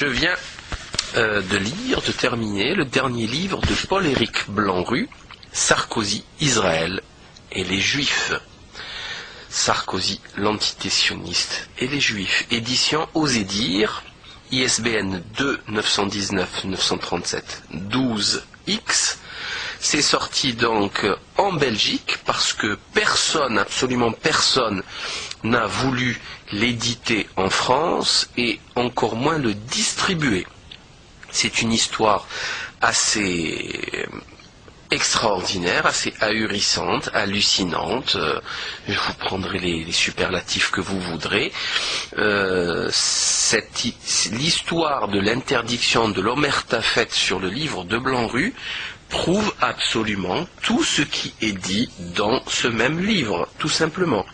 Je viens de terminer le dernier livre de Paul-Éric Blanru, Sarkozy, Israël et les Juifs. Sarkozy, l'entité sioniste et les Juifs. Édition Osez dire, ISBN 2 919 937 12X. C'est sorti donc en Belgique parce que personne, absolument personne, n'a voulu l'éditer en France et encore moins le distribuer. C'est une histoire assez extraordinaire, assez ahurissante, hallucinante. Je vous prendrai les superlatifs que vous voudrez. L'histoire de l'interdiction de l'omerta faite sur le livre de Blanru prouve absolument tout ce qui est dit dans ce même livre, tout simplement.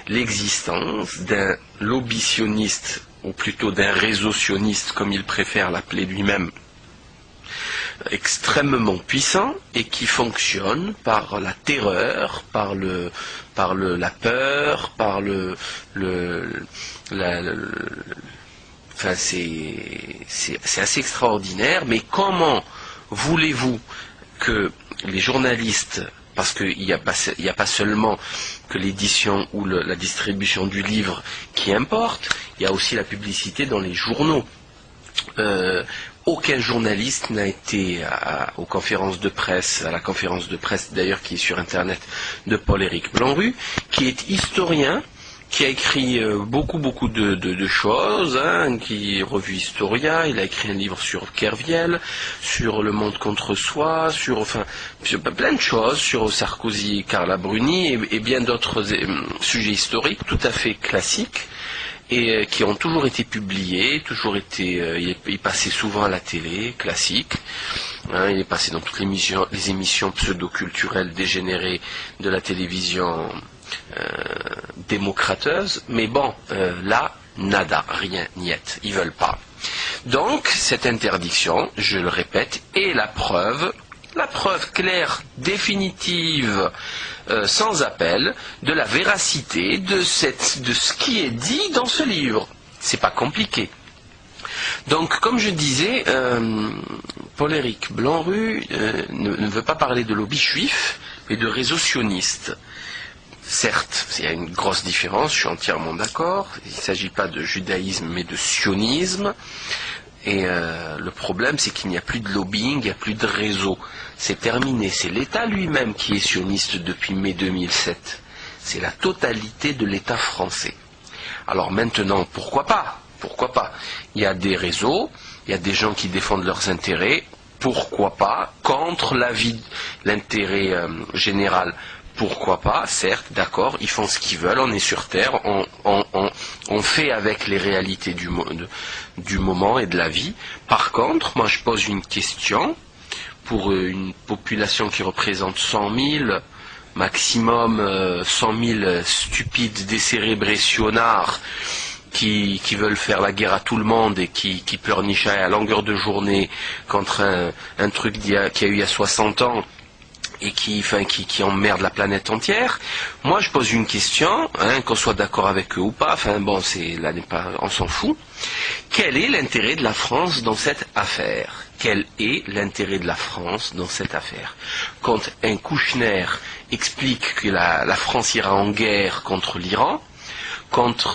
L'existence d'un lobby sioniste, ou plutôt d'un réseau sioniste, comme il préfère l'appeler lui-même, extrêmement puissant et qui fonctionne par la terreur, par la peur, par enfin c'est assez extraordinaire. Mais comment voulez-vous que les journalistes, parce qu'il n'y a pas seulement que l'édition ou la distribution du livre qui importe, il y a aussi la publicité dans les journaux. Aucun journaliste n'a été aux conférences de presse, à la conférence de presse d'ailleurs qui est sur internet de Paul-Éric Blanru, qui est historien, qui a écrit beaucoup de choses, qui est revue Historia, il a écrit un livre sur Kerviel, sur Le Monde contre soi, sur plein de choses, sur Sarkozy et Carla Bruni et bien d'autres sujets historiques tout à fait classiques et qui ont toujours été publiés, il passait souvent à la télé, classique. Il est passé dans toutes les émissions pseudo-culturelles dégénérées de la télévision démocrateuse, mais bon, là, nada, rien, niet, ils veulent pas. Donc, cette interdiction, je le répète, est la preuve claire, définitive, sans appel, de la véracité de ce qui est dit dans ce livre. C'est pas compliqué. Donc, comme je disais, Paul-Éric Blanru ne veut pas parler de lobby juif, mais de réseau sioniste. Certes, il y a une grosse différence, je suis entièrement d'accord. Il ne s'agit pas de judaïsme, mais de sionisme. Et le problème, c'est qu'il n'y a plus de lobbying, il n'y a plus de réseau. C'est terminé. C'est l'État lui-même qui est sioniste depuis mai 2007. C'est la totalité de l'État français. Alors maintenant, pourquoi pas ? Pourquoi pas ? Il y a des réseaux, il y a des gens qui défendent leurs intérêts. Pourquoi pas ? Contre l'intérêt général. Pourquoi pas, certes, d'accord, ils font ce qu'ils veulent, on est sur Terre, on fait avec les réalités du moment et de la vie. Par contre, moi je pose une question, pour une population qui représente 100 000, maximum 100 000 stupides, décérébrés, sionards, qui veulent faire la guerre à tout le monde et qui pleurnichent à longueur de journée contre un truc qui a eu il y a 60 ans, et qui emmerde la planète entière. Moi, je pose une question, qu'on soit d'accord avec eux ou pas, on s'en fout. Quel est l'intérêt de la France dans cette affaire ? Quel est l'intérêt de la France dans cette affaire ? Quand un Kouchner explique que la France ira en guerre contre l'Iran, quand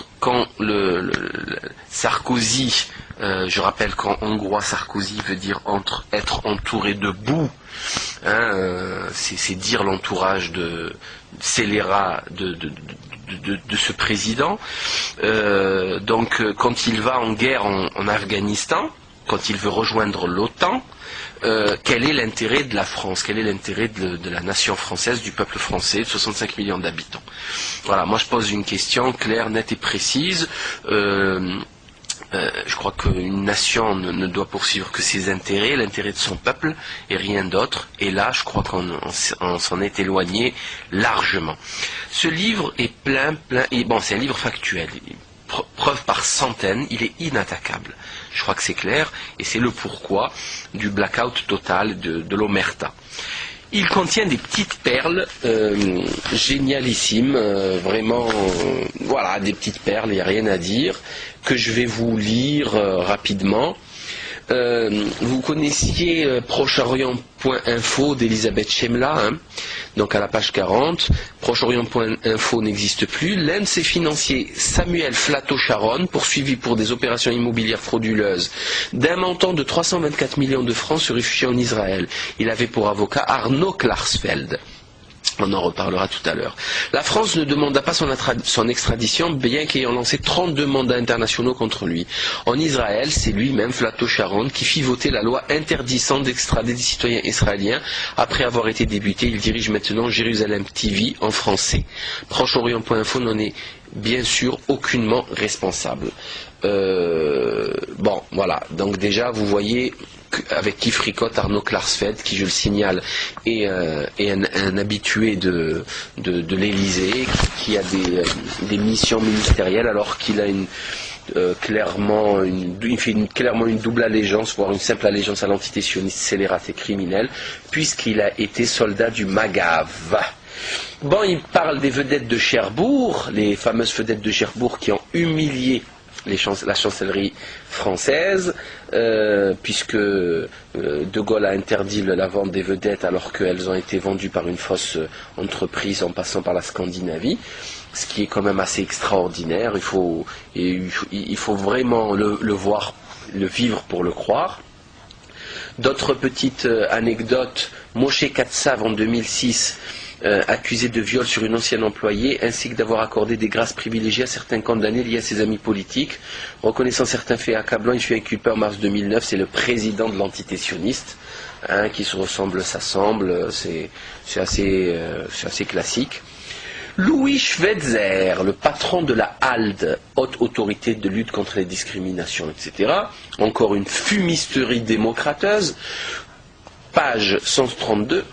Sarkozy, je rappelle qu'en hongrois Sarkozy veut dire être entouré de boue, c'est dire l'entourage scélérat de ce président. Donc quand il va en guerre en Afghanistan, quand il veut rejoindre l'OTAN, quel est l'intérêt de la France ? Quel est l'intérêt de la nation française, du peuple français, de 65 millions d'habitants ? Voilà, moi je pose une question claire, nette et précise. Je crois qu'une nation ne doit poursuivre que ses intérêts, l'intérêt de son peuple et rien d'autre. Et là, je crois qu'on s'en est éloigné largement. Ce livre est plein, et bon, c'est un livre factuel. Preuve par centaines, il est inattaquable. Je crois que c'est clair, et c'est le pourquoi du blackout total de l'omerta. Il contient des petites perles génialissimes, vraiment, voilà, des petites perles, il n'y a rien à dire, que je vais vous lire rapidement. Vous connaissiez Proche-Orient.info d'Elisabeth Chemla, hein, donc à la page 40. Proche-Orient.info n'existe plus. L'un de ses financiers, Samuel Flato-Charon, poursuivi pour des opérations immobilières frauduleuses d'un montant de 324 millions de francs, se réfugie en Israël. Il avait pour avocat Arnaud Klarsfeld. On en reparlera tout à l'heure. La France ne demanda pas son extradition, bien qu'ayant lancé 32 mandats internationaux contre lui. En Israël, c'est lui-même, Flato-Charon, qui fit voter la loi interdisant d'extrader des citoyens israéliens. Après avoir été débuté, il dirige maintenant Jérusalem TV en français. Proche-Orient.info n'en est bien sûr aucunement responsable. Bon, voilà. Donc déjà, vous voyez avec qui fricote Arnaud Klarsfeld, qui, je le signale, est un habitué de l'Élysée, qui a des missions ministérielles, alors qu'il a clairement une double allégeance, voire une simple allégeance à l'entité sioniste scélérate et criminelle, puisqu'il a été soldat du Magav. Bon, il parle des vedettes de Cherbourg, les fameuses vedettes de Cherbourg qui ont humilié la chancellerie française, puisque De Gaulle a interdit la vente des vedettes alors qu'elles ont été vendues par une fausse entreprise en passant par la Scandinavie, ce qui est quand même assez extraordinaire. Il faut vraiment le voir, le vivre pour le croire. D'autres petites anecdotes. Moshe Katsav en 2006, accusé de viol sur une ancienne employée, ainsi que d'avoir accordé des grâces privilégiées à certains condamnés liés à ses amis politiques. Reconnaissant certains faits accablants, il fut inculpé en mars 2009. C'est le président de l'entité sioniste, hein, qui se ressemble, s'assemble. C'est assez classique. Louis Schweitzer, le patron de la HALD, haute autorité de lutte contre les discriminations, etc. Encore une fumisterie démocrateuse. Page 132.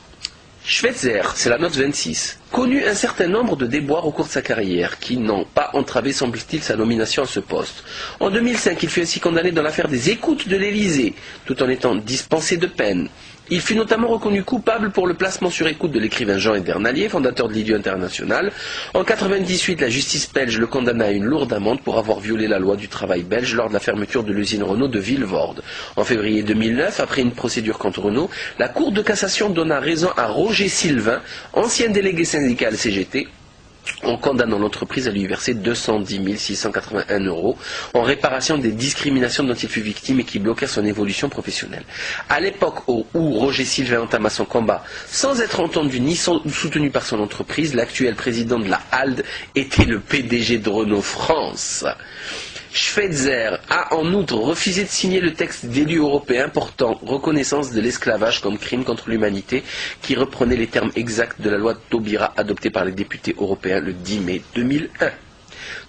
Schweitzer, c'est la note 26, connu un certain nombre de déboires au cours de sa carrière, qui n'ont pas entravé, semble-t-il, sa nomination à ce poste. En 2005, il fut ainsi condamné dans l'affaire des écoutes de l'Élysée, tout en étant dispensé de peine. Il fut notamment reconnu coupable pour le placement sur écoute de l'écrivain Jean Edernalier, fondateur de l'Idiot International. En 1998, la justice belge le condamna à une lourde amende pour avoir violé la loi du travail belge lors de la fermeture de l'usine Renault de Vilvoorde. En février 2009, après une procédure contre Renault, la Cour de cassation donna raison à Roger Sylvain, ancien délégué syndical CGT, en condamnant l'entreprise à lui verser 210 681 € en réparation des discriminations dont il fut victime et qui bloquèrent son évolution professionnelle. À l'époque où Roger Sylvain entama son combat, sans être entendu ni soutenu par son entreprise, l'actuel président de la HALD était le PDG de Renault France. Schweitzer a en outre refusé de signer le texte d'élu européen portant reconnaissance de l'esclavage comme crime contre l'humanité, qui reprenait les termes exacts de la loi Taubira adoptée par les députés européens le 10 mai 2001.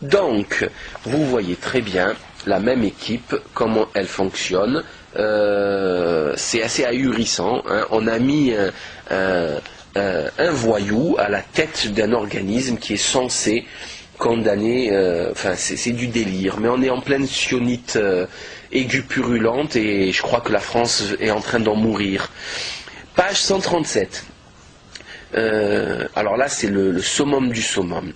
Donc, vous voyez très bien la même équipe, comment elle fonctionne. C'est assez ahurissant, hein. On a mis un voyou à la tête d'un organisme qui est censé condamné, c'est du délire, mais on est en pleine sionite aiguë purulente et je crois que la France est en train d'en mourir. Page 137. Alors là, c'est le summum du summum.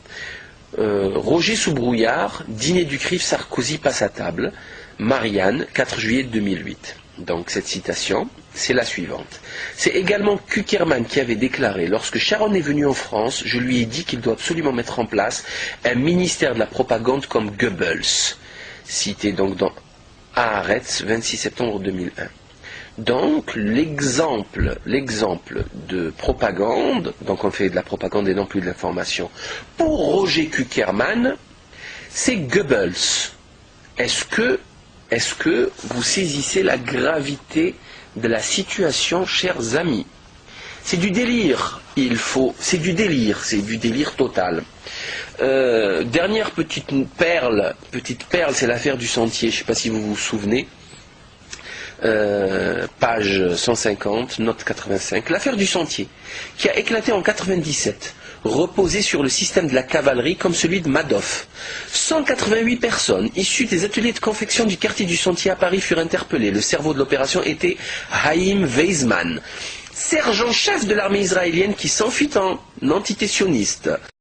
Roger sous brouillard, dîner du CRIF, Sarkozy passe à table. Marianne, 4 juillet 2008. Donc cette citation, c'est la suivante. C'est également Kuckerman qui avait déclaré: lorsque Sharon est venu en France, je lui ai dit qu'il doit absolument mettre en place un ministère de la propagande comme Goebbels. Cité donc dans Haaretz, 26 septembre 2001. Donc l'exemple de propagande, donc on fait de la propagande et non plus de l'information, pour Roger Kuckerman, c'est Goebbels. Est-ce que vous saisissez la gravité de la situation, chers amis? C'est du délire, c'est du délire total. Dernière petite perle, c'est l'affaire du Sentier, je ne sais pas si vous vous souvenez. Page 150, note 85. L'affaire du Sentier, qui a éclaté en 97, reposait sur le système de la cavalerie comme celui de Madoff. 188 personnes issues des ateliers de confection du quartier du Sentier à Paris furent interpellées. Le cerveau de l'opération était Haïm Weizmann, sergent-chef de l'armée israélienne qui s'enfuit en entité sioniste.